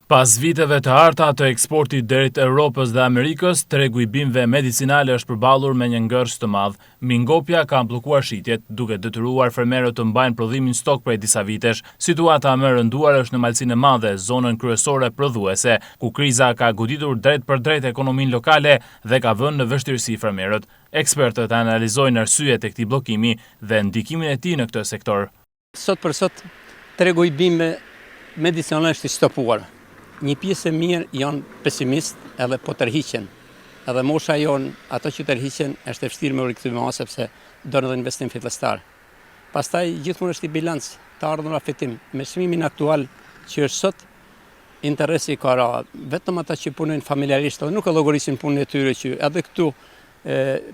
Pas viteve të harta të eksportit drejt Europës dhe Amerikës, tregu i bimëve medicinale është përballur me një ngërsh të madh. Mingopja ka amplikuar shitjet, duke detyruar fermerët të mbajnë prodhimin stok prej disa vitesh. Situata më e rënduar është në Malsinë e Madhe, zonën kryesore prodhuese, ku kriza ka goditur drejt për drejt ekonominë lokale dhe ka vënë në vështirësi fermerët. Ekspertët analizojnë arsyet e këtij bllokimi dhe ndikimin e tij në këtë sektor. Sot për sot, tregu i bimëve medicinale është i stopuar. Një pjesë e mirë janë pesimist edhe po tërhiqen. Edhe mosha jonë, ato që tërhiqen, është e vështirë me u rikthy më sepse do në dhe investim fillestar. Pastaj gjithmonë është i bilanc të ardhur fitim. Me çmimin aktual që është sot, interesi ka ra vetëm ata që punojnë familjarisht, dhe nuk e llogarisin punën e tyre që edhe këtu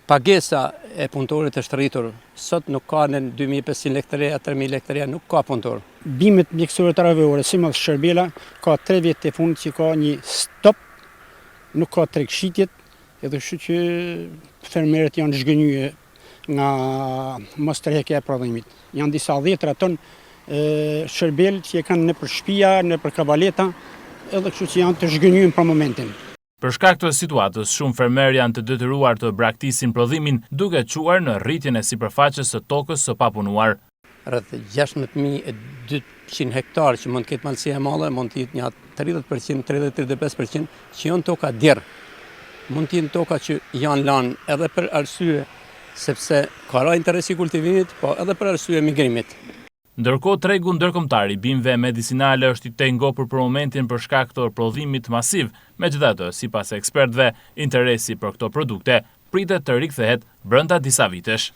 pagesa e punëtorit është rritur. Sot nuk ka në 2500 lekë, 3000 lekë, nuk ka punëtor. Bimët mjekësore terapeutore, si mëdh Shërbela, ka 3 vjet të fundit që ka një stop, nuk ka tregshitjet, edhe kështu që fermerët janë zhgënjur nga mos tërheqja e prodhimit. Janë disa 10 ton Shërbel që e kanë nëpër shtëpia, nëpër kavaleta, edhe kështu që janë të zhgënjur për momentin. Për shkak të situatës, shumë fermerë janë të detyruar të braktisin prodhimin, duke quar në rritjen e sipërfaqes së tokës së papunuar. Rreth 16.200 hektarë që mund të ketë Malsia e Madhe, mund të jetë një 30%, 30-35% që janë toka djerë. Mund të jenë toka që janë lanë edhe për arsye sepse ka ra interesi kultivimit, po edhe për arsye migrimit. Ndërkohë, tregu ndërkombëtar i bimëve medicinale është i tengopur për momentin për shkak të prodhimit masiv. Megjithatë, sipas ekspertëve, interesi për këto produkte pritet të rikthehet brenda disa vitesh.